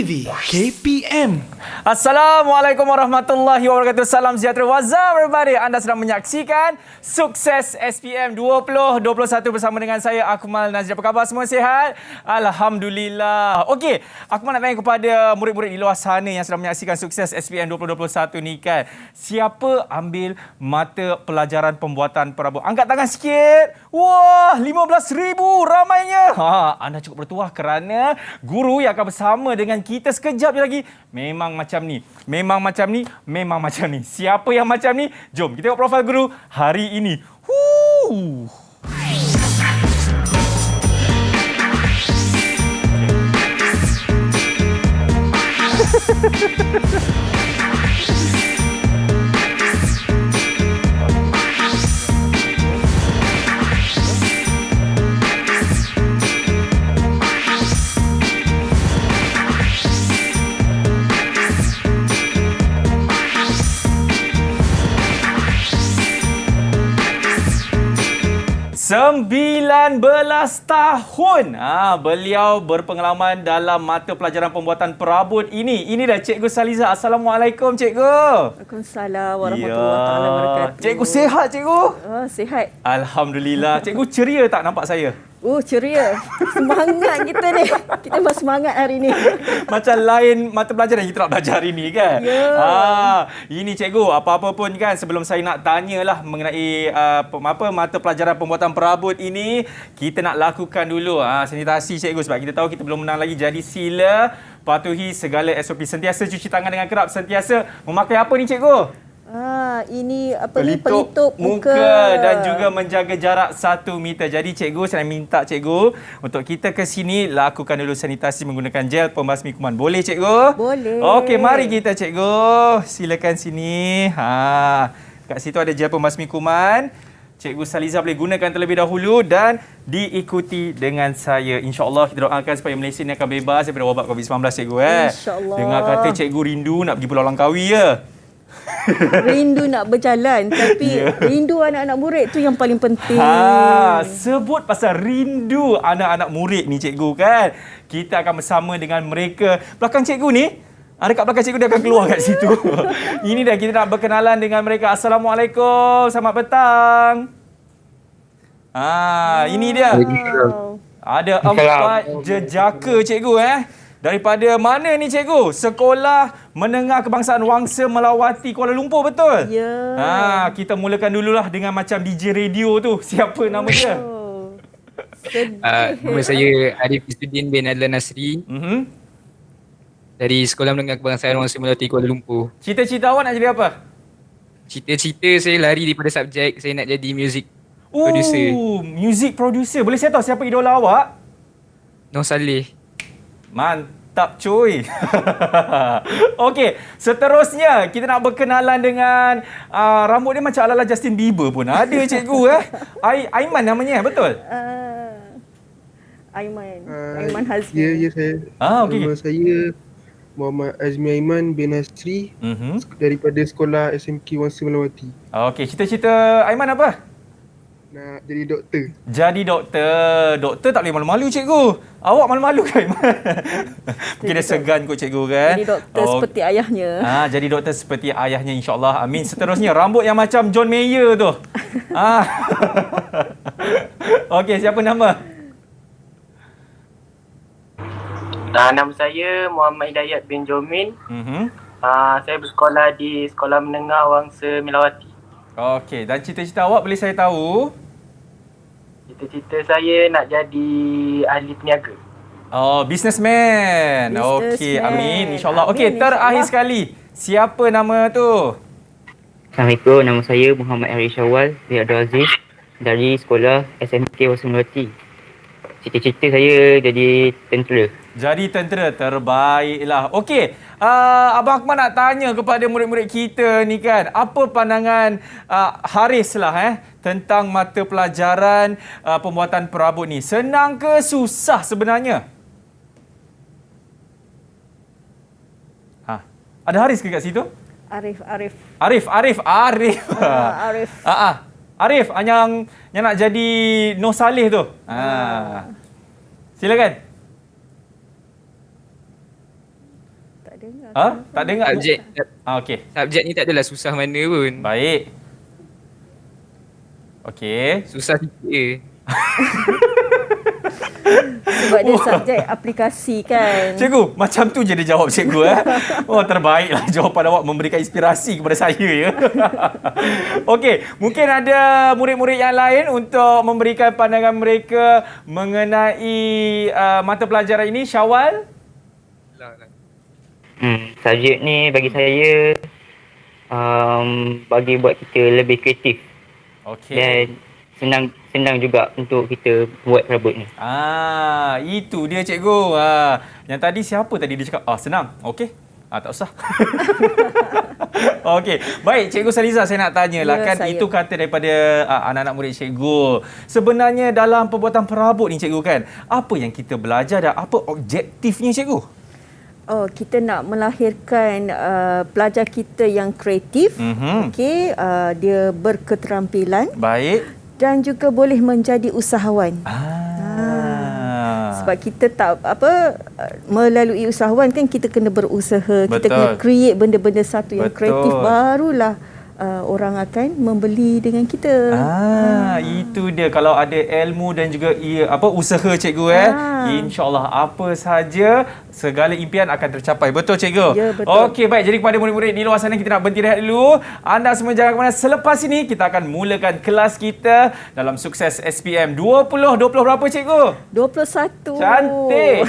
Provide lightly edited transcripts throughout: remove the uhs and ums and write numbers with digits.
TV KPM. Assalamualaikum warahmatullahi wabarakatuh. Salam sejahtera. What's up everybody? Anda sedang menyaksikan Sukses SPM 2021 bersama dengan saya Akmal Nazri. Apa khabar, semua sihat? Alhamdulillah. Okey, Akmal nak tanya kepada murid-murid di luar sana yang sedang menyaksikan Sukses SPM 2021 ni kan. Siapa ambil mata pelajaran pembuatan perabot? Angkat tangan sikit. Wah, 15,000 ramainya. Anda cukup bertuah kerana guru yang akan bersama dengan kita sekejap je lagi memang macam ni. Memang macam ni. Memang macam ni. Siapa yang macam ni? Jom kita tengok profil guru hari ini. Sembilan belas tahun beliau berpengalaman dalam mata pelajaran pembuatan perabot ini. Ini dah Cikgu Saliza. Assalamualaikum, Cikgu. Waalaikumsalam warahmatullahi wabarakatuh. Cikgu sihat, Cikgu? Sihat. Alhamdulillah. Cikgu ceria tak nampak saya? Ceria. Semangat kita ni. Kita bersemangat hari ni. Macam lain mata pelajaran yang kita nak belajar hari ni kan? Ya. Ini Cikgu, apa-apa pun kan sebelum saya nak tanyalah mengenai mata pelajaran pembuatan perabot ini, kita nak lakukan dulu sanitasi Cikgu, sebab kita tahu kita belum menang lagi. Jadi sila patuhi segala SOP. Sentiasa cuci tangan dengan kerap, sentiasa memakai apa ni Cikgu? Ini pelitup muka dan juga menjaga jarak 1 meter. Jadi Cikgu, saya minta Cikgu untuk kita ke sini lakukan dulu sanitasi menggunakan gel pembasmi kuman. Boleh Cikgu? Boleh. Okey, mari kita Cikgu. Silakan sini. Kat situ ada gel pembasmi kuman. Cikgu Saliza boleh gunakan terlebih dahulu dan diikuti dengan saya. InsyaAllah kita doakan supaya Malaysia ni akan bebas daripada wabak COVID-19 Cikgu. InsyaAllah. Dengar kata Cikgu rindu nak pergi Pulau Langkawi ya? Rindu nak berjalan, tapi rindu anak-anak murid tu yang paling penting. Sebut pasal rindu anak-anak murid ni Cikgu kan. Kita akan bersama dengan mereka. Belakang Cikgu ni, dekat belakang Cikgu dia akan keluar kat situ. Ini dah kita nak berkenalan dengan mereka. Assalamualaikum, selamat petang. Ini dia. Ada 4 jejaka Cikgu Daripada mana ni Cikgu? Sekolah Menengah Kebangsaan Wangsa Melawati Kuala Lumpur, betul? Ya. Kita mulakan dululah dengan macam DJ radio tu. Siapa nama dia? Nama saya Arif Isudin bin Adlan Nasri. Dari Sekolah Menengah Kebangsaan Wangsa Melawati Kuala Lumpur. Cita-cita awak nak jadi apa? Cita-cita saya lari daripada subjek. Saya nak jadi music producer. Music producer. Boleh saya tahu siapa idola awak? Noh Saleh. Mantap cuy. Okey, seterusnya kita nak berkenalan dengan rambut dia macam ala-ala Justin Bieber pun ada Cikgu Aiman namanya, betul? Aiman Hazmi. Ya saya. Okey. Nama saya Muhammad Azmi Aiman bin Nasri daripada Sekolah SMK Wangsa Melawati. Okey, cita-cita Aiman apa? Nak jadi doktor. Jadi doktor. Doktor tak boleh malu-malu Cikgu. Awak malu-malu kan? Mungkin dia segan kot Cikgu kan? Jadi doktor seperti ayahnya. Jadi doktor seperti ayahnya, insyaAllah. Amin. Seterusnya, rambut yang macam John Mayer tu. Okey, siapa nama? Nama saya Muhammad Hidayat bin Jomin. Saya bersekolah di Sekolah Menengah Wangsa Melawati. Okey, dan cita-cita awak boleh saya tahu? Cita-cita saya nak jadi ahli peniaga. Businessman. Okey, amin. InsyaAllah. Okey, terakhir sekali. Siapa nama tu? Assalamualaikum, nama saya Muhammad Haris Syawal bin Abdul Aziz dari Sekolah SMK Wangsa Melawati. Cita-cita saya jadi tentera. Jadi tentera, terbaiklah. Okey, Abang Akmal nak tanya kepada murid-murid kita ni kan, apa pandangan Haris lah tentang mata pelajaran pembuatan perabot ni? Senang ke susah sebenarnya? Ada Haris ke kat situ? Arif. Arif. Arif. Arif yang nak jadi Noh Saleh tu. Silakan. Tak dengar? Subjek Okey. subjek ni tak adalah susah mana pun. Baik. Okey. Susah sikit je. Sebab dia subjek aplikasi kan. Cikgu, macam tu je dia jawab cikgu Oh, terbaiklah jawapan awak memberikan inspirasi kepada saya ya. Okey, mungkin ada murid-murid yang lain untuk memberikan pandangan mereka mengenai mata pelajaran ini. Syawal? Subjek ni bagi saya bagi buat kita lebih kreatif Okey. dan senang juga untuk kita buat perabot ni. Itu dia cikgu. Yang tadi siapa tadi dia cakap? Senang. Okey. Tak usah. Okey. Baik, Cikgu Saliza saya nak tanyalah kan saya. itu kata daripada anak-anak murid cikgu. Sebenarnya dalam pembuatan perabot ni cikgu kan, apa yang kita belajar dan apa objektifnya cikgu? Kita nak melahirkan pelajar kita yang kreatif. Okey, dia berketerampilan Baik. dan juga boleh menjadi usahawan. Sebab kita tak melalui usahawan kan kita kena berusaha, kita Betul. kena create benda-benda satu yang Betul. kreatif, barulah orang akan membeli dengan kita. Itu dia kalau ada ilmu dan juga usaha cikgu insya-Allah apa saja segala impian akan tercapai. Betul cikgu? Ya, betul. Okey, baik. Jadi kepada murid-murid di luar sana kita nak berhenti rehat dulu. Anda semua jangan ke mana. Selepas ini kita akan mulakan kelas kita dalam Sukses SPM 20 berapa cikgu? 21. Cantik.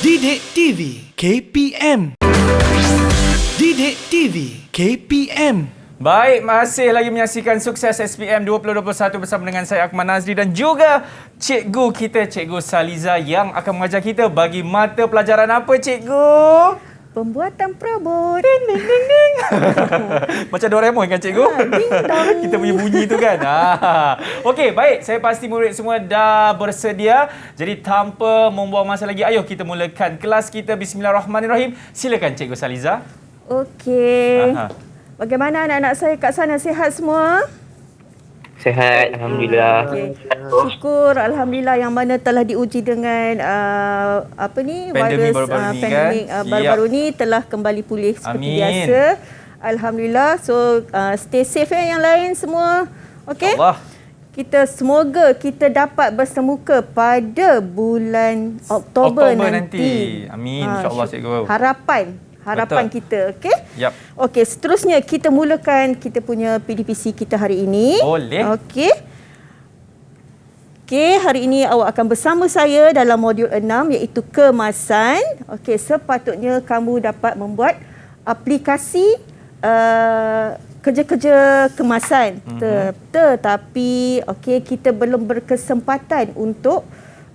Didik TV KPM. Didik TV KPM. Baik, masih lagi menyaksikan Sukses SPM 2021 bersama dengan saya Akmal Nazri dan juga cikgu kita, Cikgu Saliza yang akan mengajar kita bagi mata pelajaran apa cikgu? Pembuatan perabot. Ding, ding, ding, ding. Macam Doraemon kan cikgu? Ding dong. Kita punya bunyi tu kan. Okey, baik. Saya pasti murid semua dah bersedia. Jadi tanpa membuang masa lagi, ayo kita mulakan kelas kita. Bismillahirrahmanirrahim. Silakan Cikgu Saliza. Okey. Bagaimana anak-anak saya kat sana, sihat semua? Sihat, Alhamdulillah. Okey. Syukur Alhamdulillah yang mana telah diuji dengan Pandemik virus baru-baru ni pandemik kan? baru-baru ni telah kembali pulih seperti Amin. biasa. Alhamdulillah. So stay safe yang lain semua. Okey. Allah. Semoga kita dapat bersemuka pada bulan Oktober nanti. Amin. InsyaAllah cikgu. Harapan Betul. kita, okey? Yap. Okey, seterusnya kita mulakan kita punya PDPC kita hari ini. Boleh. Okey. Okey, hari ini awak akan bersama saya dalam modul 6 iaitu kemasan. Okey, sepatutnya kamu dapat membuat aplikasi kerja-kerja kemasan. Tetapi okey, kita belum berkesempatan untuk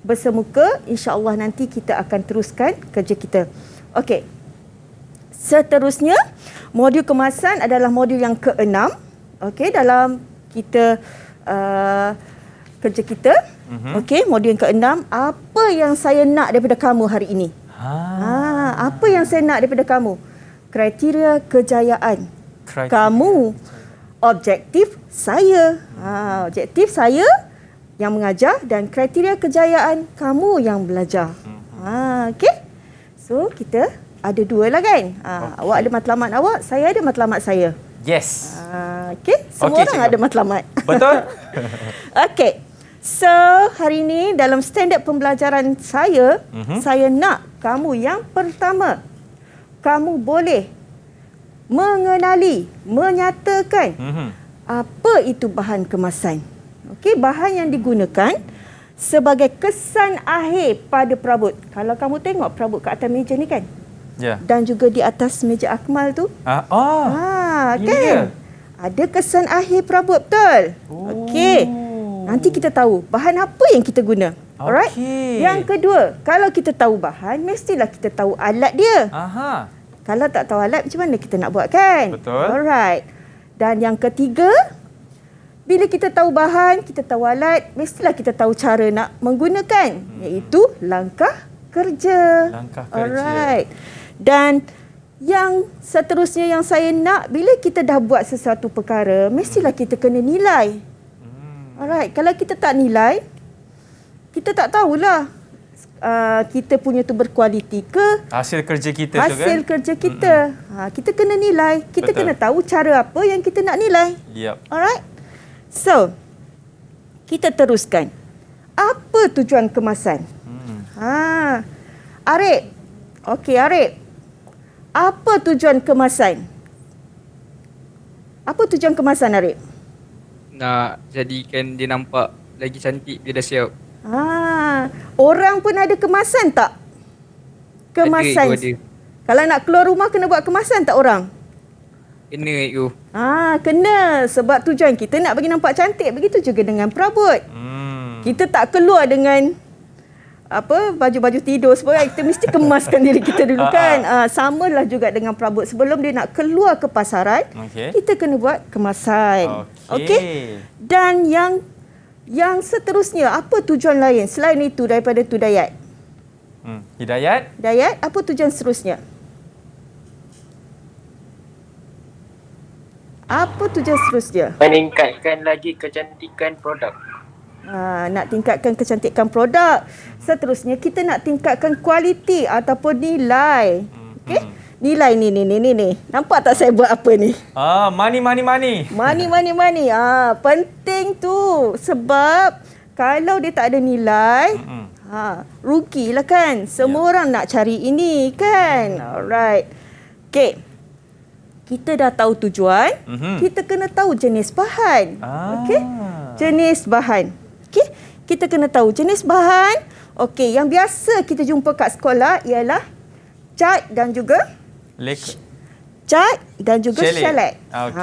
bersemuka. InsyaAllah nanti kita akan teruskan kerja kita. Okey. Seterusnya, modul kemasan adalah modul yang ke-6. Okey, dalam kita kerja kita. Okey, modul yang ke-6. Apa yang saya nak daripada kamu hari ini? Apa yang saya nak daripada kamu? Kriteria kejayaan. Kamu. Objektif saya. Objektif saya yang mengajar dan kriteria kejayaan kamu yang belajar. Okey. So, kita ada dua lah kan? Awak ada matlamat awak, saya ada matlamat saya. Yes. Okey, semua orang cikgu. ada matlamat. Betul? Okey. So, hari ini dalam standard pembelajaran saya, saya nak kamu yang pertama, kamu boleh mengenali, menyatakan apa itu bahan kemasan. Okey, bahan yang digunakan sebagai kesan akhir pada perabot. Kalau kamu tengok perabot kat atas meja ni kan? Ya. Dan juga di atas meja Akmal tu. Ini Kan? dia. Ada kesan akhir perabot, betul? Okey. Nanti kita tahu bahan apa yang kita guna. Alright? Okey. Yang kedua, kalau kita tahu bahan, mestilah kita tahu alat dia. Kalau tak tahu alat, macam mana kita nak buat kan? Betul. Alright. Dan yang ketiga, bila kita tahu bahan, kita tahu alat, mestilah kita tahu cara nak menggunakan. Iaitu langkah kerja. Langkah kerja. Alright. Dan yang seterusnya yang saya nak, bila kita dah buat sesuatu perkara, mestilah kita kena nilai. Alright. Kalau kita tak nilai, kita tak tahulah kita punya tu berkualiti ke, Hasil kerja kita tu kan? hasil kerja kita. Kita kena nilai, kita Betul. kena tahu cara apa yang kita nak nilai. Yep. Alright? So, kita teruskan. Apa tujuan kemasan? Arif. Okey, Arif. Apa tujuan kemasan? Apa tujuan kemasan, Arif? Nak jadikan dia nampak lagi cantik bila dah siap. Orang pun ada kemasan tak? Kemasan. Ada. Kalau nak keluar rumah kena buat kemasan tak orang? Kena itu. Kena. Sebab tujuan kita nak bagi nampak cantik. Begitu juga dengan perabot. Kita tak keluar dengan baju-baju tidur sebab kita mesti kemaskan diri kita dulu kan. Samalah juga dengan perabot. Sebelum dia nak keluar ke pasaran, kita kena buat kemasan. Okey. Dan yang seterusnya, apa tujuan lain selain itu daripada tu Dayat? Hidayat? Dayat, apa tujuan seterusnya? Apa tujuan seterusnya? Meningkatkan lagi kecantikan produk. Nak tingkatkan kecantikan produk. Seterusnya kita nak tingkatkan kualiti ataupun nilai. Okey? Nilai ni. Nampak tak saya buat apa ni? Money. Money. Penting tu. Sebab kalau dia tak ada nilai, rugilah kan. Semua orang nak cari ini kan. Alright. Okey. Kita dah tahu tujuan, kita kena tahu jenis bahan. Okey? Jenis bahan. Okey? Kita kena tahu jenis bahan. Okey, yang biasa kita jumpa kat sekolah ialah cat dan juga cat dan juga shellac.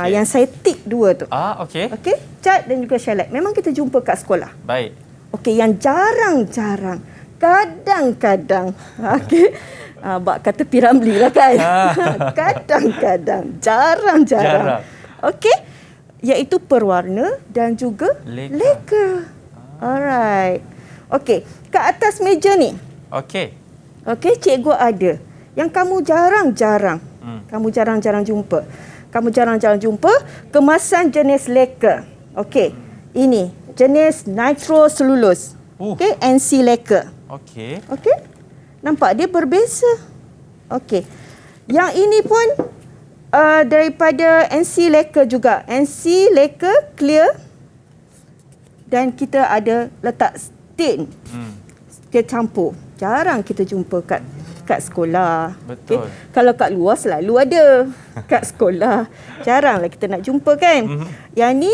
Yang saya tik dua tu. Okey. Okey, cat dan juga shellac. Memang kita jumpa kat sekolah. Baik. Okey, yang jarang-jarang, kadang-kadang. Okey. Bak kata Piramli lah kan. Kadang-kadang, jarang-jarang. Okey. Iaitu perwarna dan juga leka. Alright. Okey, kat atas meja ni. Okey. Okey, cikgu ada. Yang kamu jarang-jarang. Kamu jarang-jarang jumpa. Kemasan jenis leka. Okey. Ini jenis nitroselulose. Okey, NC leka. Okey. Okey. Nampak dia berbeza. Okey. Yang ini pun daripada NC leka juga. NC leka clear. Dan kita ada letak stain. Dia campur. Jarang kita jumpa kat sekolah. Betul. Okay. Kalau kat luar selalu ada. Kat sekolah jaranglah kita nak jumpa kan. Yang ni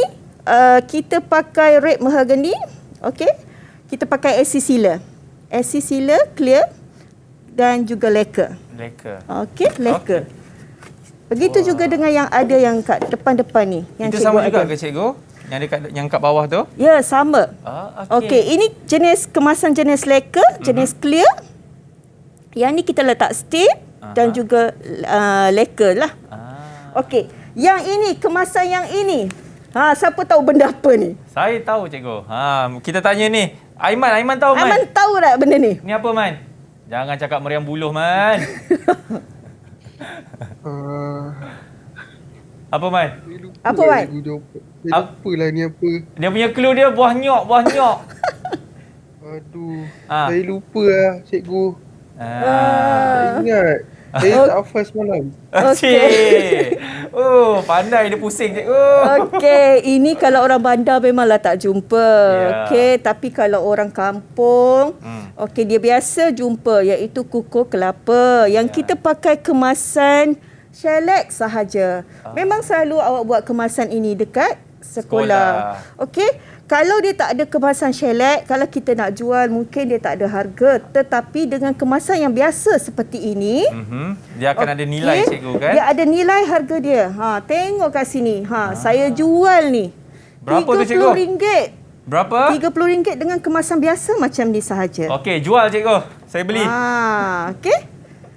kita pakai red mahogany. Okey. Kita pakai SC Sealer. SC Sealer clear dan juga leka. Okey, leka. Begitu juga dengan yang ada yang kat depan-depan ni. Yang itu sama juga ke cikgu? Yang kat bawah tu? Ya, sama. Okey, ini jenis kemasan jenis leka, jenis clear. Yang ni kita letak stain dan juga leka lah. Okey, yang ini, kemasan yang ini. Siapa tahu benda apa ni? Saya tahu cikgu. Kita tanya ni. Aiman tahu Man? Aiman tahu tak benda ni? Ni apa Man? Jangan cakap meriam buluh Man. Apa Man? Apa Man? Saya lupa lah ni apa. Dia punya clue dia buah nyok. Aduh. Saya lupa lah cikgu. Tak ingat. Saya tak hafal semalam. Okey. Pandai dia pusing cikgu. Okey, ini kalau orang bandar memanglah tak jumpa. Okey, tapi kalau orang kampung, okey dia biasa jumpa iaitu kukuh kelapa. Yang kita pakai kemasan shellac sahaja. Memang selalu awak buat kemasan ini dekat sekolah. Okey. Kalau dia tak ada kemasan shellac, kalau kita nak jual mungkin dia tak ada harga. Tetapi dengan kemasan yang biasa seperti ini, dia akan ada nilai cikgu kan? Dia ada nilai harga dia. Tengok kat sini. Saya jual ni. Berapa tu cikgu? RM30. Berapa? RM30 dengan kemasan biasa macam ni sahaja. Okey, jual cikgu. Saya beli. Okey.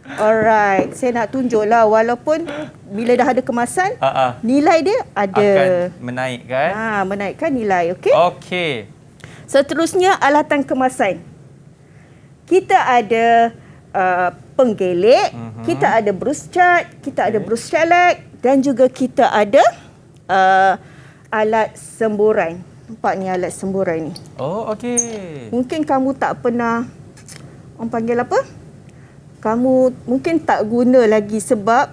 Alright, saya nak tunjuklah walaupun bila dah ada kemasan, nilai dia ada. Akan menaik kan? Menaikkan nilai, okey? Okey. Seterusnya alatan kemasan. Kita ada penggelik, kita ada brus cat, kita ada brus shellac dan juga kita ada alat semburan. Nampak ni alat semburan ni. Okey. Mungkin kamu tak pernah orang panggil apa? Kamu mungkin tak guna lagi sebab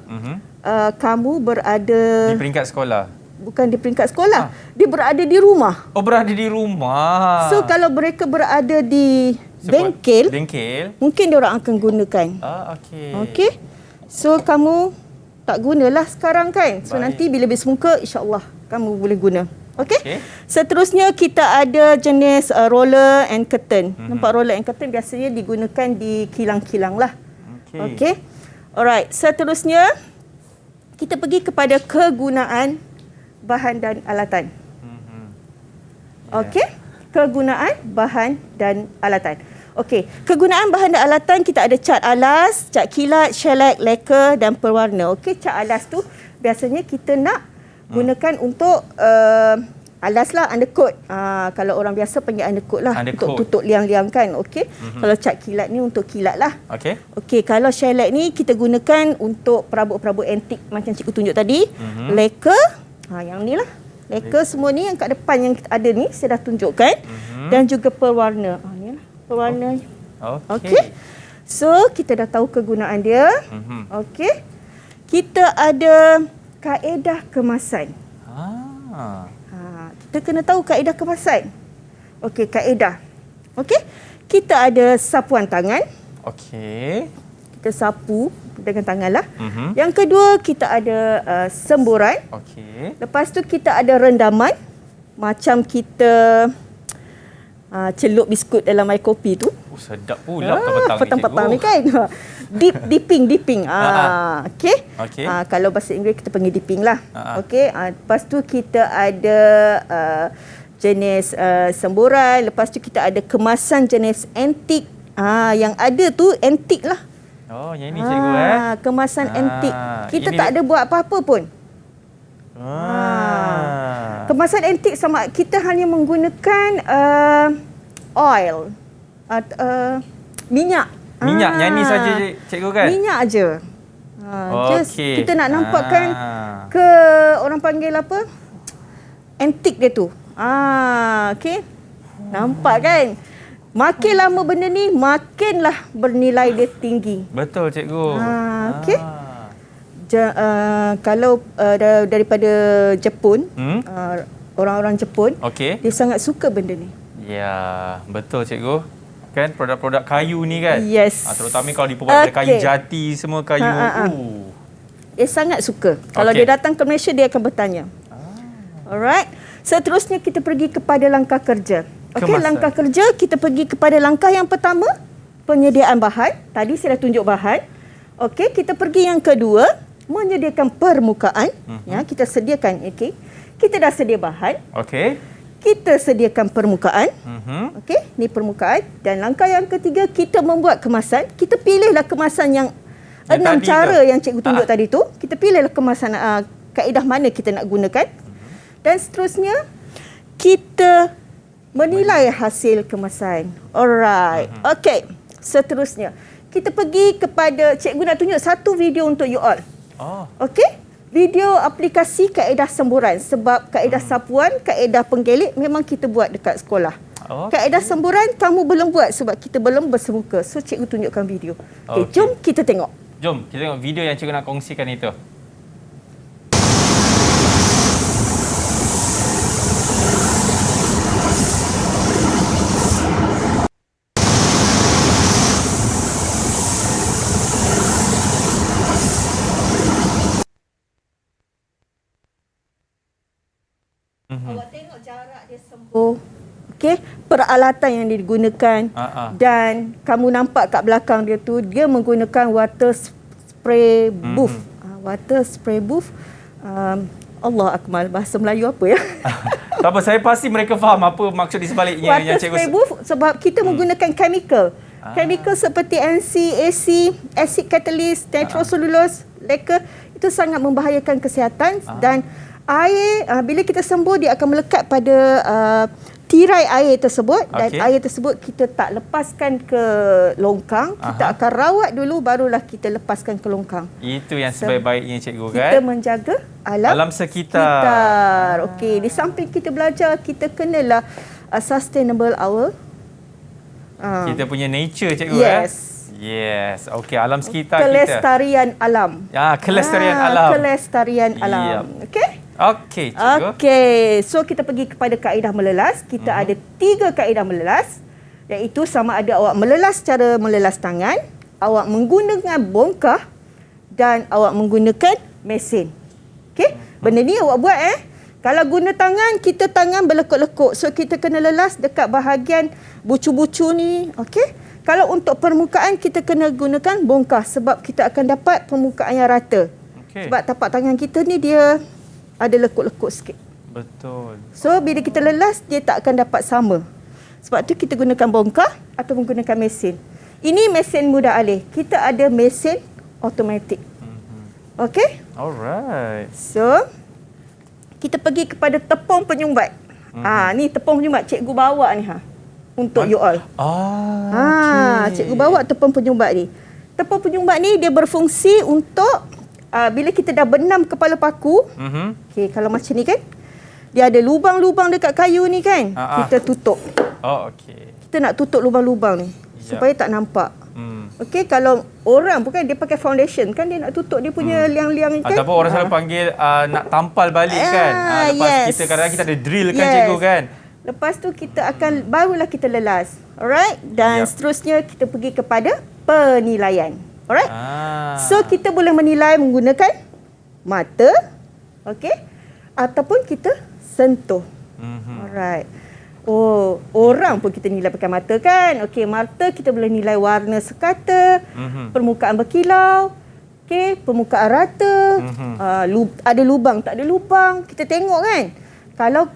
kamu berada Di peringkat sekolah. bukan di peringkat sekolah. Dia berada di rumah. Oh, berada di rumah. So kalau mereka berada di bengkel, mungkin dia orang akan gunakan. Okey. Okey. So kamu tak gunalah sekarang kan. So Baik. nanti bila habis muka insya-Allah kamu boleh guna. Okey. Okey. Seterusnya kita ada jenis roller and curtain. Nampak roller and curtain biasanya digunakan di kilang-kilang lah. Okey. Alright, seterusnya kita pergi kepada kegunaan bahan dan alatan. Okey, kegunaan bahan dan alatan. Okey, kegunaan bahan dan alatan kita ada cat alas, cat kilat, shellac, lacquer dan pewarna. Okey, cat alas tu biasanya kita nak gunakan untuk alas lah, undercoat. Kalau orang biasa panggil undercoat lah, Undercoat. untuk tutup liang-liang kan. Okey. Kalau cat kilat ni untuk kilat lah. Okey. Okey, kalau shellac ni kita gunakan untuk perabot-perabot antik macam cikgu tunjuk tadi. Lacquer, yang ni lah. Lacquer semua ni yang kat depan yang ada ni saya dah tunjukkan. Dan juga pewarna. Ni lah pewarna. Okey. So, kita dah tahu kegunaan dia. Okey. Kita ada kaedah kemasan. Kita kena tahu kaedah kemasan. Okey, kaedah. Okey. Kita ada sapuan tangan. Okey. Kita sapu dengan tangan lah. Yang kedua, kita ada semburan. Okey. Lepas tu kita ada rendaman. Macam kita celup biskut dalam air kopi tu. Sedap pula petang-petang petang-petang ni kan. Dipping. Okey. Okey. Kalau bahasa Inggeris kita panggil dipping lah. Okey. Lepas tu kita ada jenis semburan. Lepas tu kita ada kemasan jenis antik. Yang ada tu antik lah. Oh, yang ini cikgu Kemasan antik. Kita ini tak ada buat apa-apa pun. Kemasan antik sama kita hanya menggunakan oil. Minyak. Minyak yang ni saja cikgu kan? Minyak aja. Just Okey. kita nak nampakkan ke orang panggil apa? Antik dia tu. Okey. Nampak kan? Makin lama benda ni, makinlah bernilai dia tinggi. Betul cikgu. Okey. Kalau daripada Jepun, orang-orang Jepun, Okey. dia sangat suka benda ni. Ya, betul cikgu. Kan produk-produk kayu ni kan? Yes. Terutama kalau dibuat dari kayu jati, semua kayu. Dia sangat suka. Kalau dia datang ke Malaysia, dia akan bertanya. Alright. Seterusnya kita pergi kepada langkah kerja. Okey, langkah kerja kita pergi kepada langkah yang pertama, penyediaan bahan. Tadi saya dah tunjuk bahan. Okey, kita pergi yang kedua, menyediakan permukaan. Ya, kita sediakan. Okey. Kita dah sedia bahan. Okey. Kita sediakan permukaan. Okey, ni permukaan. Dan langkah yang ketiga, kita membuat kemasan. Kita pilihlah kemasan yang 6 cara yang cikgu tunjuk tadi tu. Kita pilihlah kemasan kaedah mana kita nak gunakan. Dan seterusnya, kita menilai hasil kemasan. Alright. Okey, seterusnya. Kita pergi kepada, cikgu nak tunjuk satu video untuk you all. Okey? Video aplikasi kaedah semburan. Sebab kaedah sapuan, kaedah penggelik memang kita buat dekat sekolah. Kaedah semburan kamu belum buat sebab kita belum bersemuka. So cikgu tunjukkan video. Okey, jom kita tengok. Jom kita tengok video yang cikgu nak kongsikan itu. Awak tengok jarak dia sembuh. Okey, peralatan yang digunakan dan kamu nampak kat belakang dia tu dia menggunakan water spray booth. Water spray booth. Allah akmal, bahasa Melayu apa ya? Tak apa, saya pasti mereka faham apa maksud di sebaliknya Water yang cikgu spray booth sebab kita menggunakan chemical. Chemical seperti NCAC, acid catalyst, nitroselulose, lacquer itu sangat membahayakan kesihatan dan air bila kita sembuh dia akan melekat pada tirai air tersebut dan air tersebut kita tak lepaskan ke longkang, kita akan rawat dulu barulah kita lepaskan ke longkang. Itu yang sebaik-baiknya cikgu kan? Kita menjaga alam sekitar. Okey, di samping kita belajar kita kenalah sustainable our Kita punya nature cikgu. Yes. Yes. Okey, alam sekitar kita. Kelestarian alam. Kelestarian alam. Kelestarian alam. Yep. Okey? Okey, cikgu. Okey. So kita pergi kepada kaedah melelas. Kita ada 3 kaedah melelas. Iaitu sama ada awak melelas secara melelas tangan, awak menggunakan bongkah dan awak menggunakan mesin. Okey? Benda ni awak buat Kalau guna tangan, kita tangan berlekuk-lekuk. So kita kena lelas dekat bahagian bucu-bucu ni. Okey? Kalau untuk permukaan, kita kena gunakan bongkah sebab kita akan dapat permukaan yang rata. Okey. Sebab tapak tangan kita ni dia ada lekuk-lekuk sikit. Betul. So bila kita lelas, dia tak akan dapat sama. Sebab tu kita gunakan bongkah atau menggunakan mesin. Ini mesin mudah alih. Kita ada mesin automatik. Okey? Alright. So, kita pergi kepada tepung penyumbat. Ni tepung penyumbat cikgu bawa ni untuk you all. Cikgu bawa tepung penyumbat ni. Tepung penyumbat ni dia berfungsi untuk bila kita dah benam kepala paku. Okey, kalau macam ni kan, dia ada lubang-lubang dekat kayu ni kan. Kita tutup. Oh, okey. Kita nak tutup lubang-lubang ni supaya tak nampak. Okey, kalau orang bukan dia pakai foundation kan, dia nak tutup dia punya liang-liang kan. Ataupun orang selalu panggil nak tampal balik kan. Lepas kita kadang-kadang kita ada drill kan cikgu kan. Lepas tu kita akan barulah kita lelas. Alright? Dan seterusnya kita pergi kepada penilaian. Alright? So kita boleh menilai menggunakan mata, okey? Ataupun kita sentuh. Alright. Oh, orang pun kita nilai pakai mata kan. Okey, mata kita boleh nilai warna sekata, permukaan berkilau, okey, permukaan rata, ada lubang, tak ada lubang, kita tengok kan. Kalau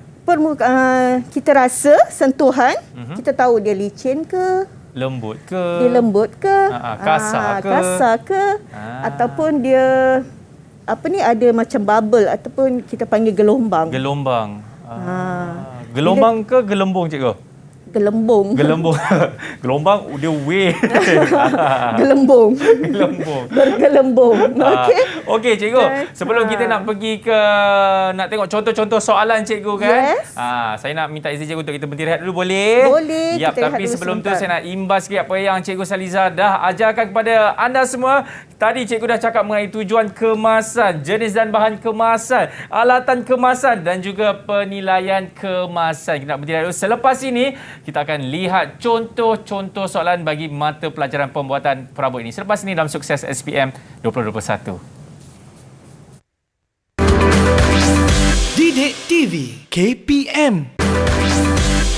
kita rasa sentuhan, kita tahu dia licin ke, lembut ke, dia lembut ke, kasar ke, ataupun dia ada macam bubble ataupun kita panggil gelombang. Gelombang ke gelembung cikgu? Gelembung. Gelombang dia wave. Gelembung. Bergelembung. Okey. Okey cikgu, sebelum kita nak pergi ke nak tengok contoh-contoh soalan cikgu kan. Yes. Saya nak minta izin cikgu untuk kita berhenti rehat dulu boleh? Boleh. Yap, kita tapi rehat dulu sebelum tu sebentar. saya nak imbas sikit apa yang cikgu Saliza dah ajarkan kepada anda semua. Tadi cikgu dah cakap mengenai tujuan kemasan, jenis dan bahan kemasan, alatan kemasan dan juga penilaian kemasan. Kita nak berhenti rehat dulu. Selepas ini kita akan lihat contoh-contoh soalan bagi mata pelajaran pembuatan perabot ini. Selepas ini dalam Sukses SPM 2021. Didik TV KPM.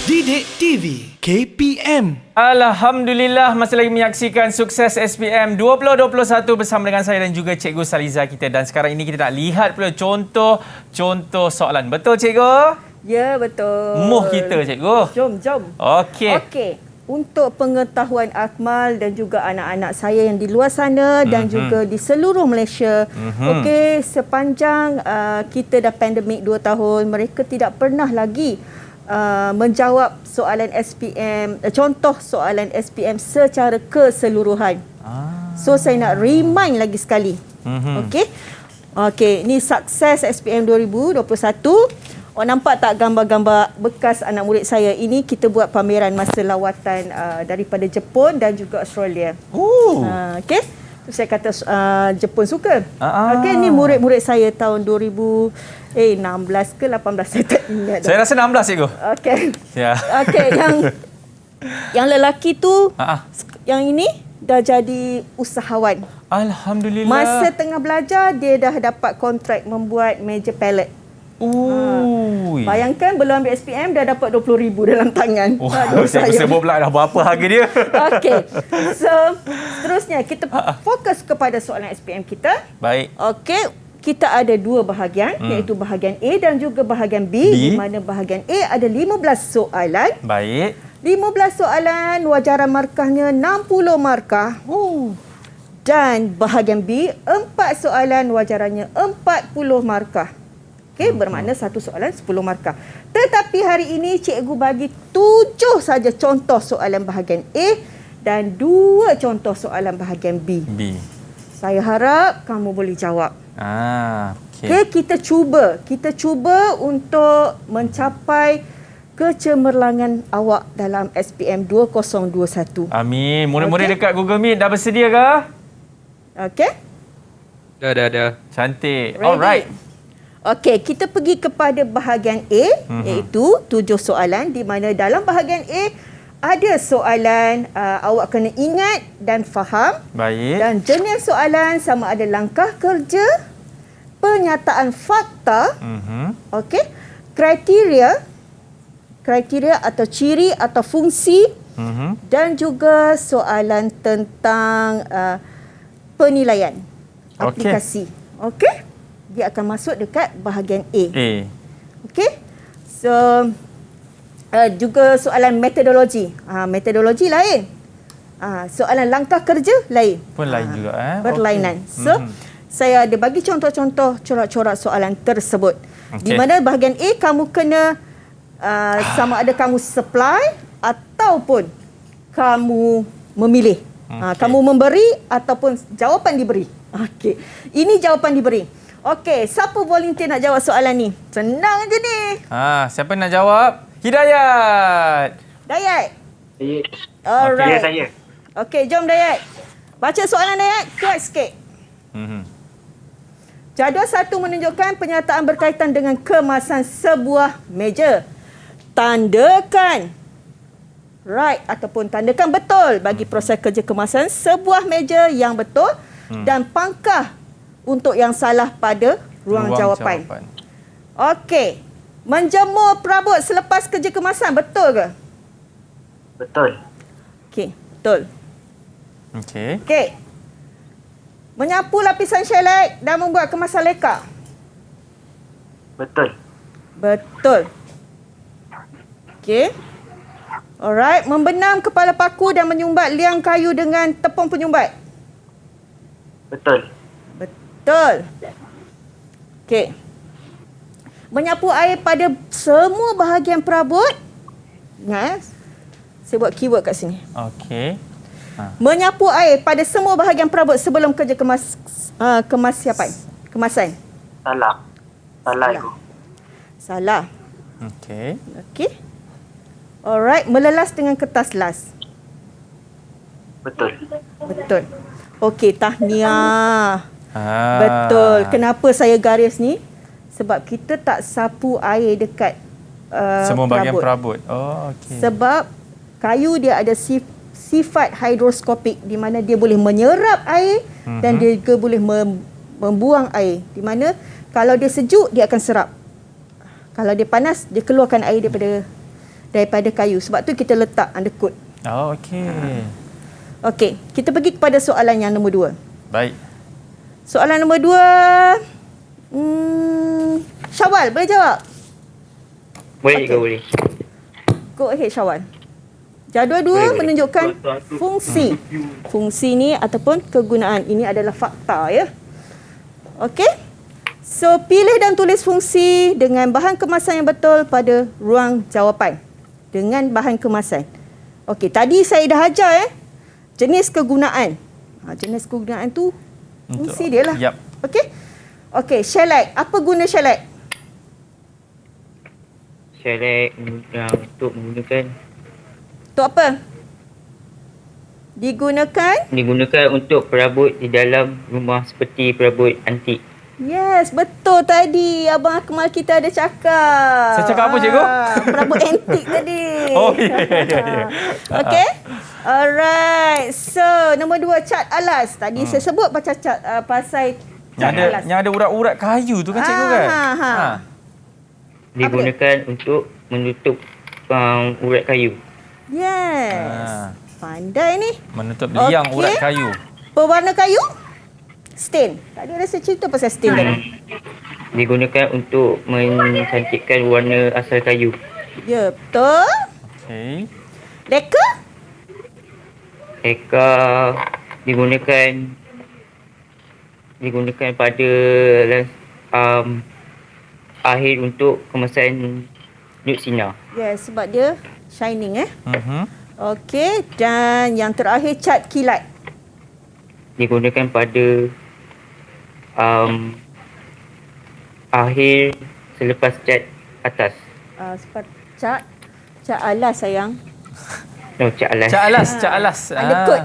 Didik TV KPM. Alhamdulillah, masih lagi menyaksikan Sukses SPM 2021 bersama dengan saya dan juga Cikgu Saliza kita. Dan sekarang ini kita nak lihat pula contoh soalan. Betul cikgu? Ya, betul. Muh kita cikgu. Jom. Okey. Untuk pengetahuan Akmal dan juga anak-anak saya yang di luar sana dan juga di seluruh Malaysia. Okey, sepanjang kita dah pandemik 2 tahun, mereka tidak pernah lagi menjawab soalan SPM, contoh soalan SPM secara keseluruhan. So saya nak remind lagi sekali. Okey, ni Sukses SPM 2021. Nampak tak gambar-gambar bekas anak murid saya? Ini kita buat pameran masa lawatan daripada Jepun dan juga Australia. Okey. Tu saya kata Jepun suka. Okey, ni murid-murid saya tahun 16 ke 18 saya tak ingat. Saya rasa 16 cikgu. Okey. Ya. Okey, yang lelaki tu yang ini dah jadi usahawan. Alhamdulillah. Masa tengah belajar dia dah dapat kontrak membuat meja pallet. Bayangkan belum ambil SPM dah dapat 20,000 dalam tangan. Saya sebut pula dah berapa harga dia. Okey. So, seterusnya kita fokus kepada soalan SPM kita. Baik. Okey, kita ada 2 bahagian iaitu bahagian A dan juga bahagian B. Di mana bahagian A ada 15 soalan. Baik. 15 soalan, wajaran markahnya 60 markah. Dan bahagian B 4 soalan, wajarannya 40 markah. Okey, bermakna satu soalan 10 markah. Tetapi hari ini cikgu bagi 7 saja contoh soalan bahagian A dan 2 contoh soalan bahagian B. Saya harap kamu boleh jawab. Okey, kita cuba untuk mencapai kecemerlangan awak dalam SPM 2021. Amin. Murid-murid Okey. dekat Google Meet dah bersedia ke? Okey? Dah. Cantik. Ready? Alright. Okey, kita pergi kepada bahagian A, iaitu 7 soalan di mana dalam bahagian A ada soalan awak kena ingat dan faham. Baik. Dan jenis soalan sama ada langkah kerja, pernyataan fakta, okey, kriteria atau ciri atau fungsi, dan juga soalan tentang penilaian Okey. aplikasi. Okey? Dia akan masuk dekat bahagian A. Okey? So juga soalan metodologi. Metodologi lain. Soalan langkah kerja lain. Pun lain juga. Berlainan. Okey. So, saya ada bagi contoh-contoh corak-corak soalan tersebut. Di Okey. mana bahagian A kamu kena sama ada kamu supply ataupun kamu memilih. Kamu memberi ataupun jawapan diberi. Okey. Ini jawapan diberi. Okey, siapa volunteer nak jawab soalan ni? Senang je ni. Siapa nak jawab? Hidayat. Dayat. Saya. Alright. Saya. Okey, jom Dayat. Baca soalan Dayat. Kuat sikit. Jadual 1 menunjukkan pernyataan berkaitan dengan kemasan sebuah meja. Tandakan right ataupun tandakan betul bagi proses kerja kemasan sebuah meja yang betul dan pangkah untuk yang salah pada ruang jawapan. Okey. Menjemur perabot selepas kerja kemasan, betul ke? Betul. Okey, betul. Okey. Okey. Menyapu lapisan shellac dan membuat kemasan leka. Betul. Betul. Okey. Alright. Membenam kepala paku dan menyumbat liang kayu dengan tepung penyumbat. Betul. Betul. Okey. Menyapu air pada semua bahagian perabot. Ingat, saya buat keyword kat sini. Okey. Menyapu air pada semua bahagian perabot sebelum kerja kemasan. Salah. Salah tu. Salah. Okey. Okey. Alright, melelas dengan kertas las. Betul. Betul. Okey, tahniah. Ah. Betul. Kenapa saya garis ni? Sebab kita tak sapu air dekat Semua bahagian perabot. Oh, okey. Sebab kayu dia ada sifat hidroskopik di mana dia boleh menyerap air dan dia juga boleh membuang air. Di mana kalau dia sejuk dia akan serap. Kalau dia panas dia keluarkan air daripada kayu. Sebab tu kita letak undercoat. Oh, okey. Okey, kita pergi kepada soalan yang nombor 2. Baik. Soalan nombor 2. Syawal, boleh jawab? Boleh Okey. ke boleh? Go ahead Syawal. Jadual 2 Boleh. menunjukkan fungsi. Fungsi ni ataupun kegunaan. Ini adalah fakta ya. Okey. So, pilih dan tulis fungsi dengan bahan kemasan yang betul pada ruang jawapan. Dengan bahan kemasan. Okey, tadi saya dah ajar jenis kegunaan. Jenis kegunaan tu fungsi dia lah. Yap. Okey. Okey, shellac. Apa guna shellac? Shellac untuk menggunakan Untuk apa? Digunakan untuk perabot di dalam rumah seperti perabot antik. Yes, betul tadi. Abang Akmal kita ada cakap. Saya cakap apa, cikgu? Perabot antik tadi. Oh, ya. Okey. Alright. So, nombor 2, cat alas. Tadi saya sebut pasal pasal cat alas. Yang ada urat-urat kayu tu kan, cikgu kan? Digunakan untuk menutup urat kayu. Yes. Pandai ni. Menutup liang Okey. urat kayu. Pewarna kayu? Stain. Tadi ada saya cerita pasal stain tadi. Digunakan untuk mencantikkan warna asal kayu. Ya, betul. Okey. Leka? Eka digunakan pada akhir untuk kemasan nude sinar. Yes, sebab dia shining Mhm. Okey, dan yang terakhir cat kilat. Digunakan pada akhir selepas cat atas. Seperti cat Cak Alas sayang. No, Cak Alas. Cak Alas.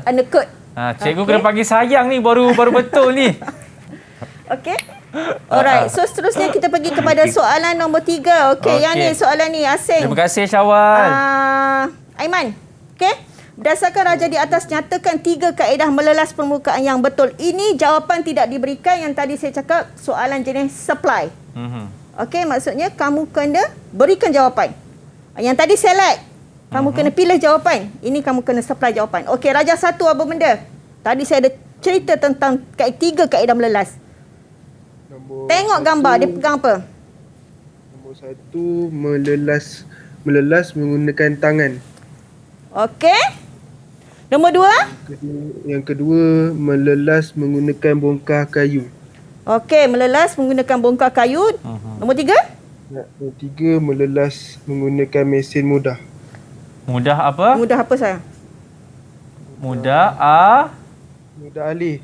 Undercoat. Cikgu Okey. kena panggil sayang ni baru betul ni. Okey. Alright, so seterusnya kita pergi kepada soalan nombor 3. Okey, yang ni soalan ni asing. Terima kasih Syawal. Aiman. Okey. Berdasarkan raja di atas, nyatakan 3 kaedah melelas permukaan yang betul. Ini jawapan tidak diberikan, yang tadi saya cakap soalan jenis supply. Okey, maksudnya kamu kena berikan jawapan. Yang tadi select, kamu kena pilih jawapan. Ini kamu kena supply jawapan. Okey, raja 1 apa benda? Tadi saya ada cerita tentang 3 kaedah melelas. Tengok gambar, dia pegang apa? Nombor 1, melelas menggunakan tangan. Okey. Nombor 2? Yang kedua, melelas menggunakan bongkah kayu. Okey, melelas menggunakan bongkar kayu. Nombor 3? Yang ketiga, melelas menggunakan mesin mudah. Mudah apa? Mudah apa sayang? Mudah Mudah alih.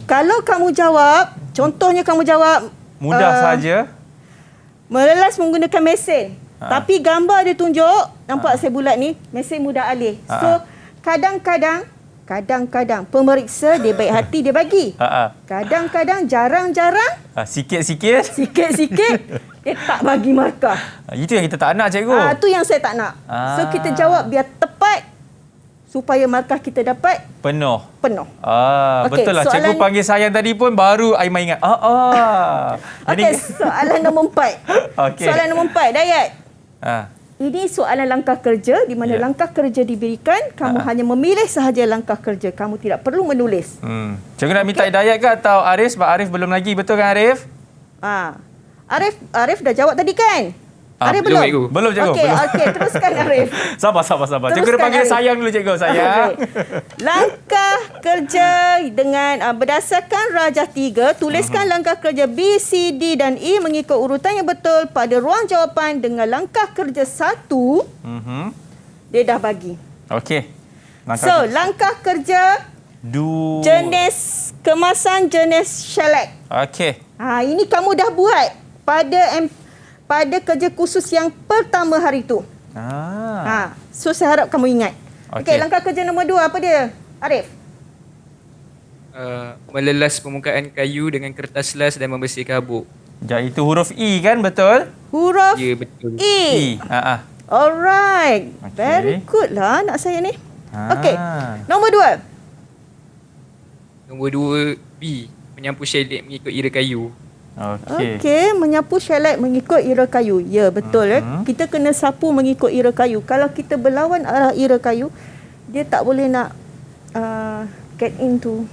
Kalau kamu jawab, contohnya kamu jawab mudah saja. melelas menggunakan mesin. Tapi gambar dia tunjuk, nampak saya bulat ni, mesin mudah alih. So, kadang-kadang pemeriksa dia baik hati dia bagi. Kadang-kadang jarang-jarang Sikit-sikit. sikit-sikit dia tak bagi markah. Itu yang kita tak nak cikgu. Tu yang saya tak nak. So kita jawab biar tepat supaya markah kita dapat Penuh. penuh. Okey, Betul lah. Cikgu soalan- panggil sayang tadi pun baru Aiman ingat. Okey, soalan nombor 4. Okey. Soalan nombor 4, Dayat. Ini Ini soalan langkah kerja di mana langkah kerja diberikan, kamu hanya memilih sahaja langkah kerja. Kamu tidak perlu menulis. Cikgu nak minta hidayat ke atau Arif? Sebab Arif belum lagi. Betul kan Arif? Arif dah jawab tadi kan? Arif belum, belum? cikgu. Belum cikgu. Okey, belum. okey, teruskan Arif. Sabar. Cikgu Teruskan, dah panggil Arif. sayang dulu cikgu. Sayang. Okey. Langkah kerja dengan berdasarkan rajah 3, tuliskan langkah kerja B, C, D dan E mengikut urutan yang betul pada ruang jawapan dengan langkah kerja 1. Dia dah bagi. Okey. Langkah kerja jenis kemasan jenis shellac. Okey. Ini kamu dah buat pada kerja khusus yang pertama hari tu. So saya harap kamu ingat. Okey, langkah kerja nombor 2 apa dia? Arif. Melelas permukaan kayu dengan kertas las dan membersihkan habuk. Itu huruf E kan? Betul? Huruf Ya, betul. E. Alright. Okey. Very good lah anak saya ni. Okey. Nombor 2. Nombor 2, B. Menyapu shellac mengikut ira kayu. Okey, menyapu shellac mengikut ira kayu. Ya, betul kita kena sapu mengikut ira kayu. Kalau kita berlawan arah ira kayu, dia tak boleh nak get into.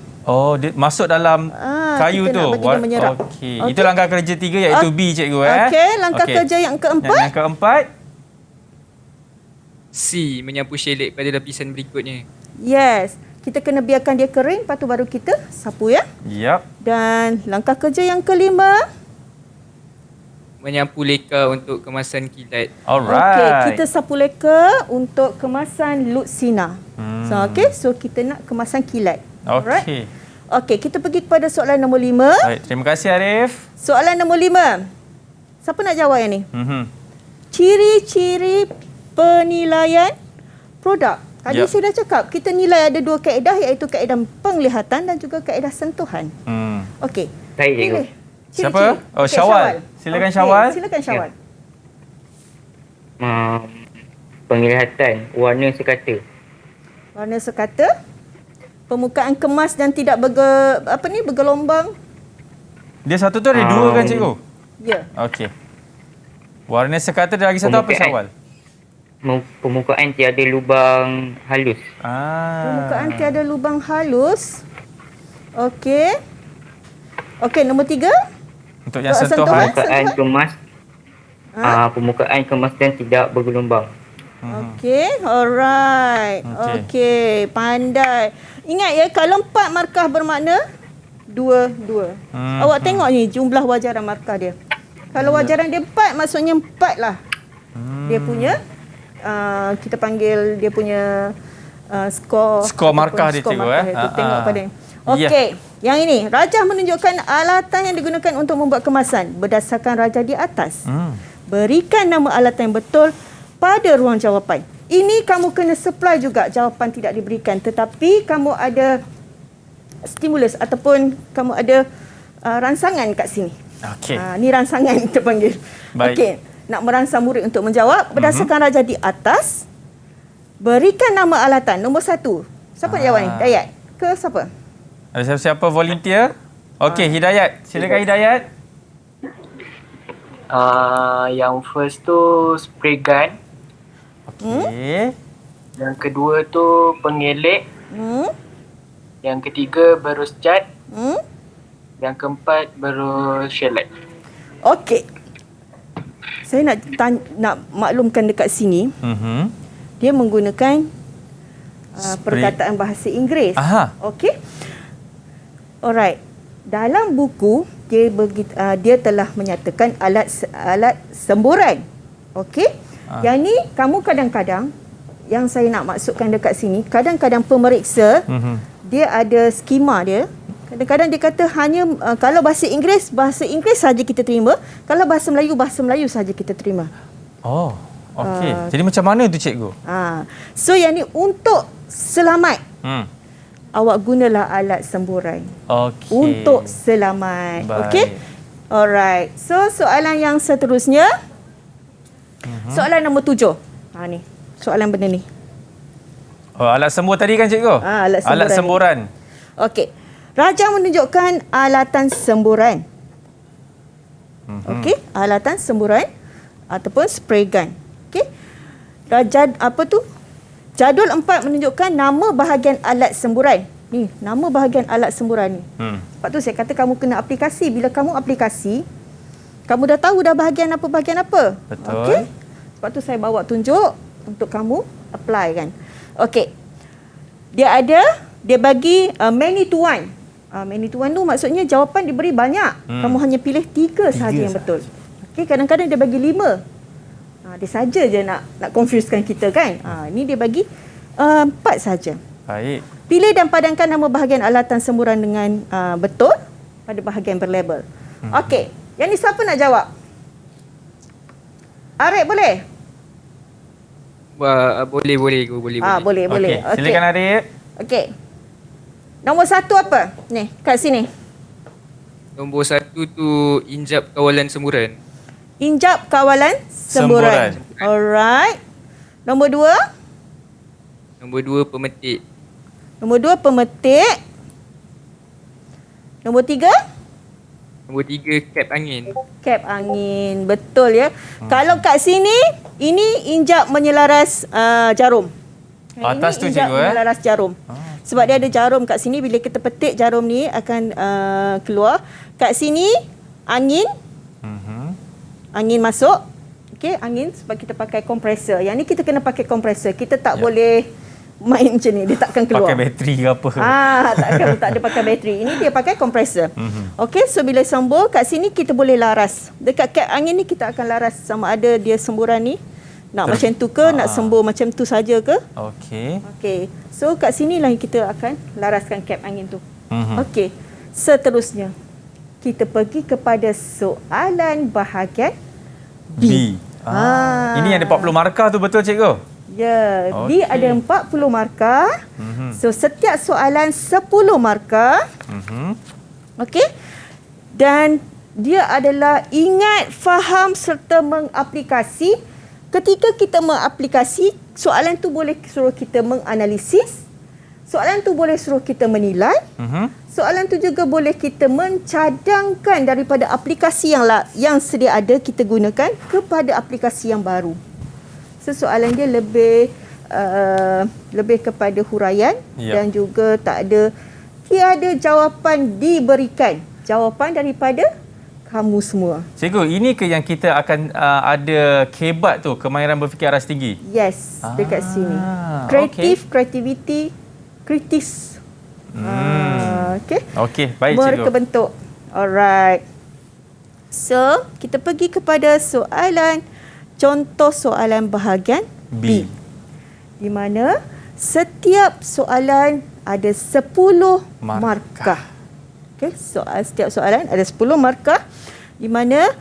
Dia masuk dalam kayu kita tu. nak bagi dia menyerap. Okey. Itu langkah kerja 3 iaitu B cikgu Okey, langkah kerja yang keempat. Yang keempat? C. Menyapu shellac pada lapisan berikutnya. Yes. Kita kena biarkan dia kering, lepas tu baru kita sapu ya. Yap. Dan langkah kerja yang kelima. Menyapu leka untuk kemasan kilat. Alright. Okey, kita sapu leka untuk kemasan Lutsina. So kita nak kemasan kilat. Alright. Okey, kita pergi kepada soalan nombor 5. Baik, terima kasih Arif. Soalan nombor 5. Siapa nak jawab yang ni? Ciri-ciri penilaian produk. Tadi saya dah cakap, kita nilai ada 2 kaedah iaitu kaedah penglihatan dan juga kaedah sentuhan. Okey. Baik, cikgu. Pilih. Siapa? Okey, Syawal. Silakan Syawal. Silakan Syawal. Penglihatan, warna sekata. Warna sekata. Permukaan kemas dan tidak bergelombang. Dia satu tu ada 2 kan cikgu? Ya. Okey. Warna sekata ada lagi satu apa Syawal? Permukaan tiada lubang halus. Permukaan tiada lubang halus. Okey. Okey, nombor 3. Untuk yang sentuhan. Permukaan kemas. Permukaan kemas dan tidak bergelombang. Okey, alright. Okey, pandai. Ingat ya, kalau 4 markah bermakna 2. Awak tengok ni jumlah wajaran markah dia. Kalau wajaran dia 4, maksudnya 4 lah. Dia punya kita panggil dia punya skor markah dia cikgu Tengok pada ni. Okey, yang ini rajah menunjukkan alatan yang digunakan untuk membuat kemasan berdasarkan rajah di atas. Berikan nama alatan yang betul pada ruang jawapan. Ini kamu kena supply juga, jawapan tidak diberikan. Tetapi kamu ada stimulus ataupun kamu ada rangsangan kat sini. Okey. Ni rangsangan terpanggil. Baik. Okey. Nak merangsang murid untuk menjawab berdasarkan raja di atas. Berikan nama alatan. Nombor 1. Siapa nak jawab ni? Dayat ke siapa? Ada siapa-siapa volunteer? Okey, Hidayat. Silakan Hidayat. Yang first tu spray gun. Okey. Yang kedua tu pengelek. Hmm? Yang ketiga berus cat. Hmm? Yang keempat berus shellac. Okey. Saya nak maklumkan dekat sini, dia menggunakan perkataan bahasa Inggeris. Aha. Okey. Alright. Dalam buku dia telah menyatakan alat semburan. Okey. Yang ni kamu kadang-kadang yang saya nak maksudkan dekat sini, kadang-kadang pemeriksa dia ada skema dia. Kadang-kadang dia kata hanya kalau bahasa Inggeris saja kita terima, kalau bahasa Melayu saja kita terima. Oh, okey. Jadi macam mana tu cikgu? So yang ni untuk selamat. Awak gunalah alat semburan. Okey. Untuk selamat. Baik. Okey? Alright. So soalan yang seterusnya. Soalan nombor 7. Ni. Soalan benda ni. Oh, alat sembur tadi kan cikgu? Alat semburan. Okey. Raja menunjukkan alatan semburan. Okey, alatan semburan ataupun spray gun. Okey. Raja apa tu? Jadual 4 menunjukkan nama bahagian alat semburan. Ni, nama bahagian alat semburan ni. Sebab tu saya kata kamu kena aplikasi. Bila kamu aplikasi, kamu dah tahu dah bahagian apa. Betul. Okey. Sebab tu saya bawa tunjuk untuk kamu apply kan. Okey. Dia bagi many to one. Many to one tu maksudnya jawapan diberi banyak. Kamu hanya pilih 3 sahaja yang betul. Okey, kadang-kadang dia bagi 5. Dia saja je nak confusekan kita kan. Ini dia bagi 4 saja. Baik. Pilih dan padankan nama bahagian alatan semburan dengan betul pada bahagian berlabel. Okey, yang ni siapa nak jawab? Arif boleh? Boleh. Boleh. Okey, silakan Arif. Okey. Nombor 1 apa? Ni, kat sini. Nombor 1 tu injap kawalan semburan. Injap kawalan semburan. Alright. Nombor 2? Nombor 2 pemetik. Nombor 2 pemetik. Nombor 3? Nombor 3 kap angin. Kap angin. Betul ya. Kalau kat sini, ini injap menyelaras jarum. Atas tu ini injap cikgu menyelaras jarum. Sebab dia ada jarum kat sini, bila kita petik jarum ni akan keluar. Kat sini angin. Angin masuk. Okey, angin sebab kita pakai kompresor. Yang ni kita kena pakai kompresor. Kita tak boleh main macam ni, dia takkan keluar. Pakai bateri ke apa? Tak ada pakai bateri. Ini dia pakai kompresor. Okey, so bila sembur kat sini kita boleh laras. Dekat kap angin ni kita akan laras sama ada dia semburan ni nak macam tu ke, nak sembur macam tu saja ke. Okey. Okey. So kat sinilah kita akan laraskan kap angin tu. Okey. Seterusnya kita pergi kepada soalan bahagian B. Ini ada 40 markah tu betul cikgu? Ya, Okey. B ada 40 markah. So setiap soalan 10 markah. Okey. Dan dia adalah ingat, faham serta mengaplikasi. Ketika kita mengaplikasi, soalan tu boleh suruh kita menganalisis. Soalan tu boleh suruh kita menilai. Soalan tu juga boleh kita mencadangkan daripada aplikasi yang sedia ada kita gunakan kepada aplikasi yang baru. So, soalan dia lebih kepada huraian dan juga tiada jawapan diberikan. Jawapan daripada kamu semua. Cikgu, ini ke yang kita akan ada kebat tu, kemahiran berfikir aras tinggi? Yes, dekat sini. Kreatif, creativity, kritis. Okey. Okey, baik cikgu. Berkebentuk. Alright. So, kita pergi kepada contoh soalan bahagian B. Di mana setiap soalan ada 10 markah. Okey, setiap soalan ada 10 markah. Di mana,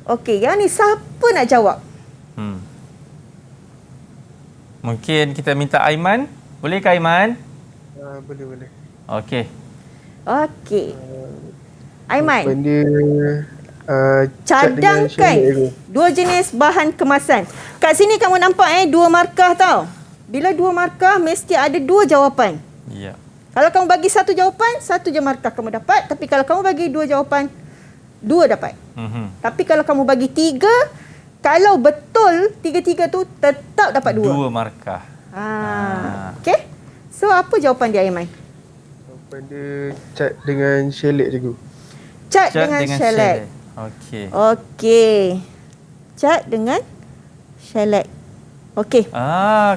okey, yang ni siapa nak jawab? Mungkin kita minta Aiman. Bolehkah Aiman? Boleh. Okey. Okey. Aiman, Benda cat dengan cadangkan shellac tu. 2 jenis bahan kemasan. Kat sini kamu nampak 2 markah tau. Bila 2 markah, mesti ada 2 jawapan. Ya. Kalau kamu bagi 1 jawapan, 1 je markah kamu dapat. Tapi kalau kamu bagi 2 jawapan, 2 dapat. Tapi kalau kamu bagi 3, kalau betul 3-3 tu tetap dapat 2. 2 markah. Okey. So apa jawapan dia, Aiman? Benda cat dengan shellac cikgu. Cat dengan shellac. Okey. Okey. Cat dengan shellac. Okey.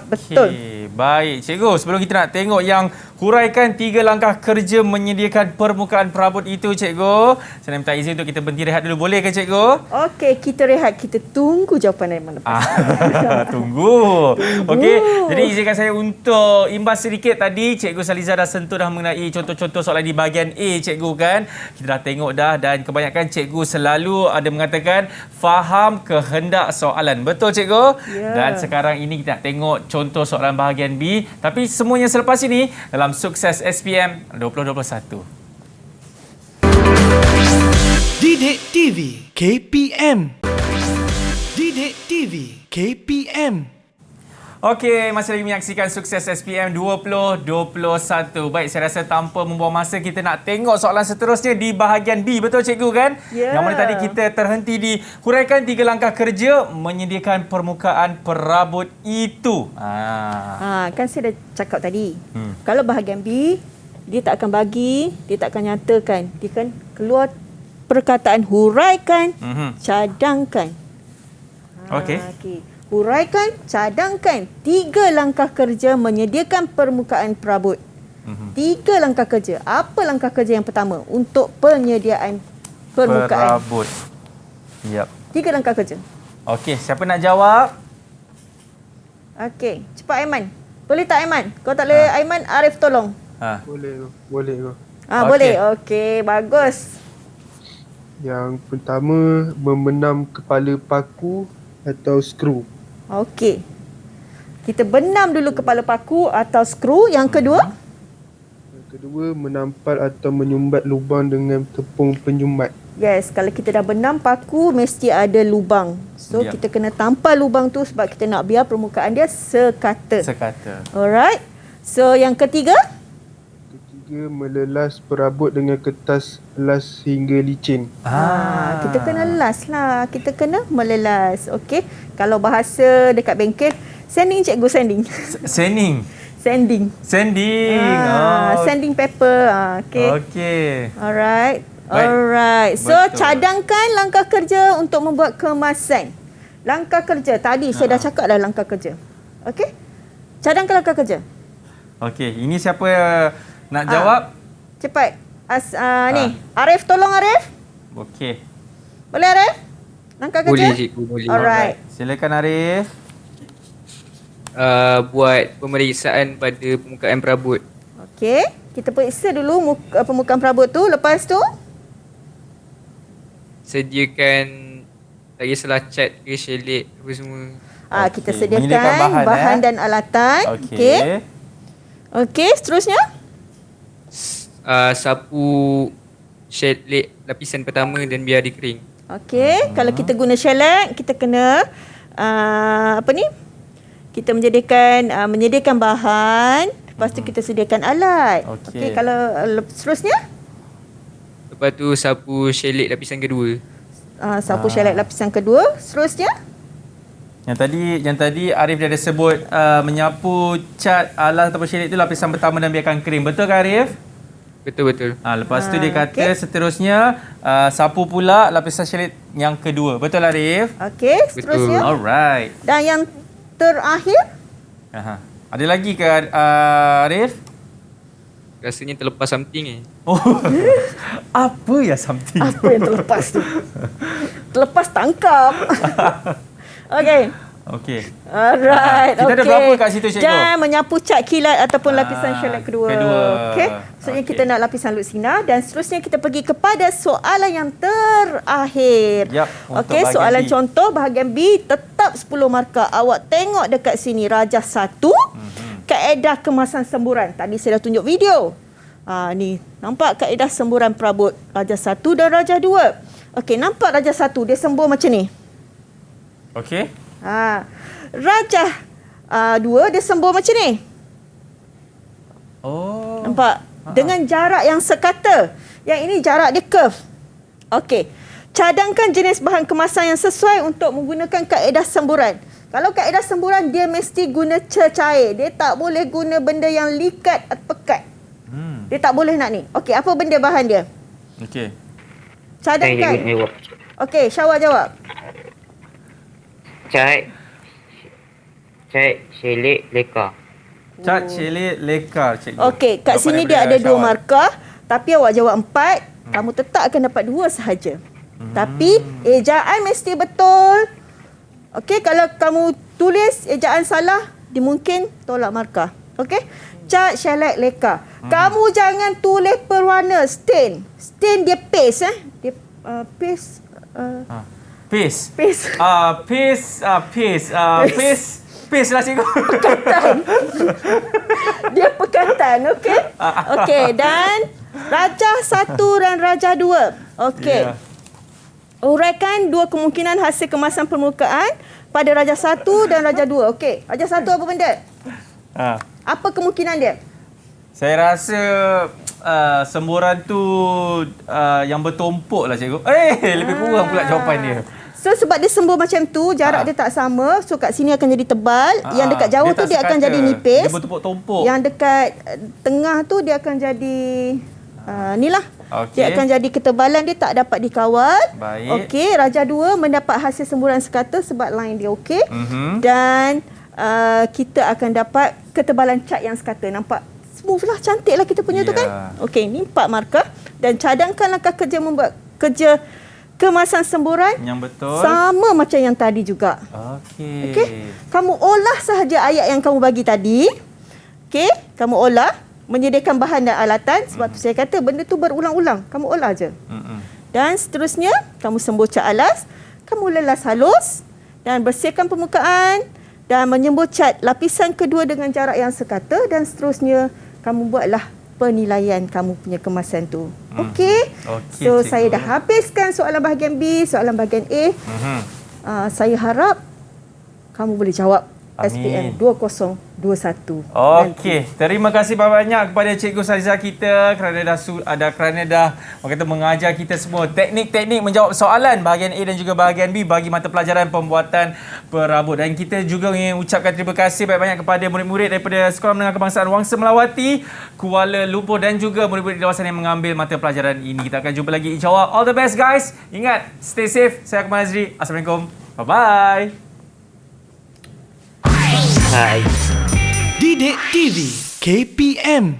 Betul. Baik, cikgu. Sebelum kita nak tengok yang huraikan 3 langkah kerja menyediakan permukaan perabot itu, cikgu. Saya nak minta izin untuk kita berhenti rehat dulu. Boleh ke, cikgu? Okey, kita rehat. Kita tunggu jawapan Aiman lepas. Tunggu. Okey. Jadi izinkan saya untuk imbas sedikit tadi. Cikgu Saliza dah sentuh dah mengenai contoh-contoh soalan di bahagian A, cikgu kan. Kita dah tengok dah dan kebanyakan cikgu selalu ada mengatakan faham kehendak soalan. Betul, cikgu? Ya. Dan sekarang ini kita nak tengok contoh soalan bahagian B. Tapi semuanya selepas ini dalam Sukses SPM 2021. Didik TV KPM. Didik TV KPM. Okey, masih lagi menyaksikan Sukses SPM 2021. Baik, saya rasa tanpa membuang masa kita nak tengok soalan seterusnya di bahagian B. Betul cikgu kan? Ya. Yang mana tadi kita terhenti di huraikan 3 langkah kerja menyediakan permukaan perabot itu. Kan saya dah cakap tadi. Kalau bahagian B, dia tak akan bagi, dia tak akan nyatakan. Dia kan keluar perkataan huraikan, cadangkan. Okey. Okey. Huraikan, cadangkan 3 langkah kerja menyediakan permukaan perabot. 3 langkah kerja. Apa langkah kerja yang pertama untuk penyediaan permukaan? Perabot. Yap. 3 langkah kerja. Okey, siapa nak jawab? Okey, cepat Aiman. Boleh tak Aiman? Kalau tak boleh Aiman, Arif tolong. Boleh. Okey. Boleh. Okey, bagus. Yang pertama, membenam kepala paku atau skru. Okey. Kita benam dulu kepala paku atau skru. Yang kedua? Yang kedua, menampal atau menyumbat lubang dengan tepung penyumbat. Yes, kalau kita dah benam paku, mesti ada lubang. So, Ya. kita kena tampal lubang tu sebab kita nak biar permukaan dia sekata. Alright. So, yang ketiga? Ketiga, melelas perabot dengan kertas las hingga licin. Kita kena las lah. Kita kena melelas. Okey. Kalau bahasa dekat bengkel, sanding cikgu, sanding. Sanding. Sanding. Sanding paper. Okey. Okey. Alright. Baik. Alright. So, Betul. cadangkan langkah kerja untuk membuat kemasan. Langkah kerja. Tadi saya dah cakap dah langkah kerja. Okey? Cadangkan langkah kerja. Okey, ini siapa nak jawab? Cepat. Ni. Arif, tolong Arif. Okey. Boleh Arif? Langkah kerja? Boleh cikgu, boleh. Alright. Silakan Arif. Buat pemeriksaan pada permukaan perabot. Okey. Kita periksa dulu permukaan perabot tu. Lepas tu? Sediakan, tak kisahlah cat ke shellac apa semua. Kita Okey, sediakan menyediakan bahan dan alatan. Okey. Okey, seterusnya? Sapu shellac lapisan pertama dan biar dia kering. Okey, kalau kita guna shellac, kita kena kita menyediakan bahan, lepas tu kita sediakan alat. Okey, kalau seterusnya? Lepas tu sapu shellac lapisan kedua. Sapu shellac lapisan kedua, seterusnya? Yang tadi Arif dah ada sebut menyapu cat alas ataupun shellac tu lapisan pertama dan biarkan kering. Betul ke Arif? Betul. Lepas tu dia kata seterusnya sapu pula lapisan shellac yang kedua. Betul Arif? Okey, seterusnya? Alright. Dan yang terakhir? Ada lagi ke Arif? Rasanya terlepas something Apa ya something? Apa yang terlepas tu? Terlepas tangkap. Okey. Alright. Kita ada berapa kat situ cikgu? Dan menyapu cat kilat ataupun lapisan shellac kedua. Okey. Maksudnya kita nak lapisan lutsina dan seterusnya kita pergi kepada soalan yang terakhir. Yap, untuk Okey, bahagian soalan B. contoh bahagian B tetap tetap 10 markah. Awak tengok dekat sini Rajah 1, kaedah kemasan semburan. Tadi saya dah tunjuk video. Ni, nampak kaedah semburan perabot Rajah 1 dan Rajah 2. Okey, nampak Rajah 1 dia sembur macam ni. Okey. Rajah 2 dia sembur macam ni. Oh. Nampak? Dengan jarak yang sekata. Yang ini jarak dia curve. Okey. Cadangkan jenis bahan kemasan yang sesuai untuk menggunakan kaedah semburan. Kalau kaedah semburan, dia mesti guna cecair. Dia tak boleh guna benda yang likat atau pekat. Dia tak boleh nak ni. Okey, apa benda bahan dia? Okey. Cadangkan. Mewah. Okey, Syawal jawab. Cat, syelik, leka. Cat, celik, lekar, cikgu. Okey, kat Jawapan sini daripada dia ada 2 Syawal. markah. Tapi awak jawab 4. Kamu tetap akan dapat 2 sahaja. Tapi ejaan mesti betul. Okey, kalau kamu tulis ejaan salah, mungkin tolak markah. Okey? Cat, syelik, leka. Kamu jangan tulis perwarna, stain. Stain dia paste Dia paste. Pace. Paste. Pace lah cikgu. Dia pekatan, okey? Okey, dan Rajah 1 dan Rajah 2. Okey. Ya. Uraikan 2 kemungkinan hasil kemasan permukaan pada Rajah 1 dan Rajah 2. Okey, Rajah 1 apa benda? Apa kemungkinan dia? Saya rasa semburan tu yang bertumpuk lah cikgu. Lebih kurang pula jawapan dia. So sebab dia sembur macam tu, jarak dia tak sama. So kat sini akan jadi tebal. Yang dekat jauh tu tak dia akan sekata. jadi nipis. Dia bertumpuk-tumpuk. Yang dekat tengah tu dia akan jadi ni lah. Okey. Dia akan jadi ketebalan dia tak dapat dikawal. Baik. Okey, Rajah 2 mendapat hasil semburan sekata sebab line dia okey. Dan kita akan dapat ketebalan cat yang sekata. Nampak smooth lah, cantik lah kita punya tu Ya. kan. Okey, ni 4 markah. Dan cadangkan langkah kerja membuat kerja kemasan semburan Yang betul. sama macam yang tadi juga. Okey. Okey. Kamu olah sahaja ayat yang kamu bagi tadi. Okey, kamu olah, menyediakan bahan dan alatan. Sebab tu saya kata benda tu berulang-ulang. Kamu olah je. Dan seterusnya, kamu sembur cat alas, kamu lelas halus dan bersihkan permukaan dan menyembur cat lapisan kedua dengan jarak yang sekata dan seterusnya kamu buatlah penilaian kamu punya kemasan tu. Okey. Okey, So cikgu. saya dah habiskan soalan bahagian B, soalan bahagian A. Saya harap kamu boleh jawab SPM 2021. Okey, terima kasih banyak kepada Cikgu Sazizah kita kerana dah orang kata mengajar kita semua teknik-teknik menjawab soalan bahagian A dan juga bahagian B bagi mata pelajaran pembuatan perabot. Dan kita juga ingin ucapkan terima kasih banyak-banyak kepada murid-murid daripada Sekolah Menengah Kebangsaan Wangsa Melawati, Kuala Lumpur dan juga murid-murid di kawasan yang mengambil mata pelajaran ini. Kita akan jumpa lagi insya-Allah. All the best guys. Ingat, stay safe. Saya Akmal Azri. Assalamualaikum. Bye-bye. Hai. Didik TV KPM